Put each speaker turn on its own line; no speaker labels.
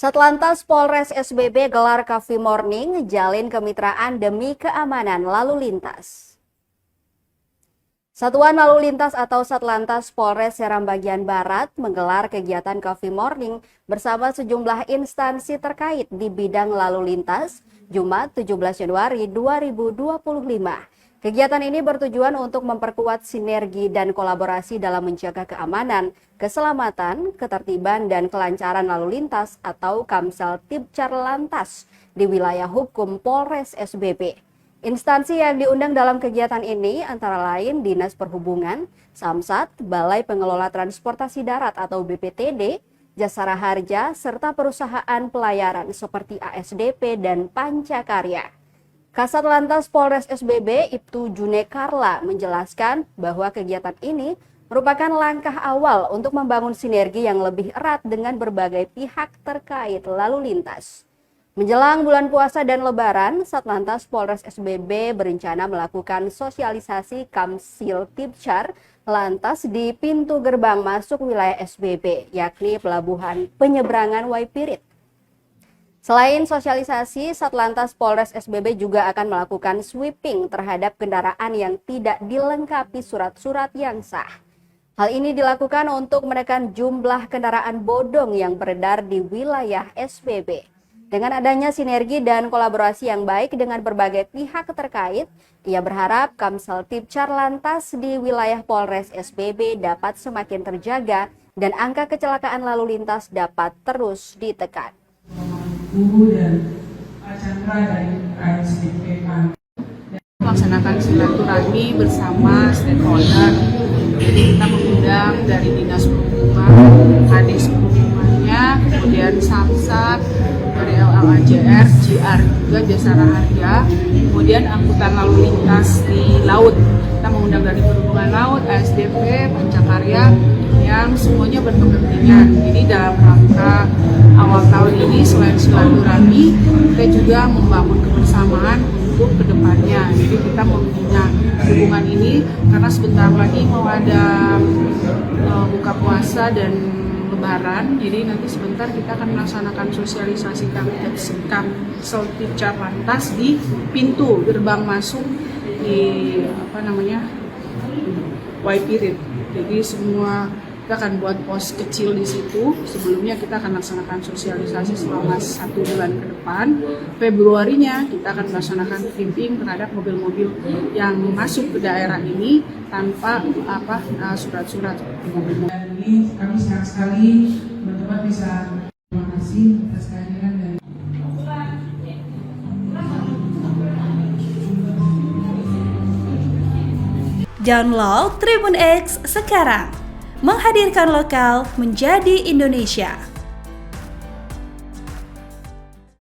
Satlantas Polres SBB gelar Coffee Morning, jalin kemitraan demi keamanan lalu lintas. Satuan Lalu Lintas atau Satlantas Polres Seram Bagian Barat menggelar kegiatan Coffee Morning bersama sejumlah instansi terkait di bidang lalu lintas Jumat 17 Januari 2025. Kegiatan ini bertujuan untuk memperkuat sinergi dan kolaborasi dalam menjaga keamanan, keselamatan, ketertiban, dan kelancaran lalu lintas atau Kamsel Tibcar Lantas di wilayah hukum Polres SBB. Instansi yang diundang dalam kegiatan ini antara lain Dinas Perhubungan, Samsat, Balai Pengelola Transportasi Darat atau BPTD, Jasara Harja, serta perusahaan pelayaran seperti ASDP dan Pancakarya. Kasat Lantas Polres SBB Ibtu June Karla menjelaskan bahwa kegiatan ini merupakan langkah awal untuk membangun sinergi yang lebih erat dengan berbagai pihak terkait lalu lintas. Menjelang bulan puasa dan lebaran, Satlantas Polres SBB berencana melakukan sosialisasi Kamsil Tibcar Lantas di pintu gerbang masuk wilayah SBB, yakni Pelabuhan Penyeberangan Waipirit. Selain sosialisasi, Satlantas Polres SBB juga akan melakukan sweeping terhadap kendaraan yang tidak dilengkapi surat-surat yang sah. Hal ini dilakukan untuk menekan jumlah kendaraan bodong yang beredar di wilayah SBB. Dengan adanya sinergi dan kolaborasi yang baik dengan berbagai pihak terkait, ia berharap Kamsel Tibcar Lantas di wilayah Polres SBB dapat semakin terjaga dan angka kecelakaan lalu lintas dapat terus ditekan.
Guru dan Pak Chandra dari ASDP
melaksanakan silaturahmi bersama stakeholder. Jadi kita mengundang dari Dinas Perhubungan, Kadis Perhubungannya, kemudian Samsat, dari LLAJR, JR juga Jasara Harja, kemudian angkutan lalu lintas di laut. Kita mengundang dari Perhubungan Laut, ASDP, Pancakarya, yang semuanya berkepentingan. Jadi dalam rangka awal tahun ini selain silaturahmi, kita juga membangun kebersamaan untuk kedepannya. Jadi kita membina hubungan ini karena sebentar lagi mau ada buka puasa dan lebaran. Jadi nanti sebentar kita akan melaksanakan sosialisasi Kamsel Tibcar Lantas di pintu gerbang masuk di Waipirit. Jadi semua kita akan buat pos kecil di situ. Sebelumnya kita akan laksanakan sosialisasi selama 1 bulan ke depan. Februarinya kita akan melaksanakan sweeping terhadap mobil-mobil yang masuk ke daerah ini tanpa surat-surat.
Dan ini kami senang sekali teman-teman bisa terima kasih atas kehadiran dari
Download Tribun X sekarang, menghadirkan lokal menjadi Indonesia.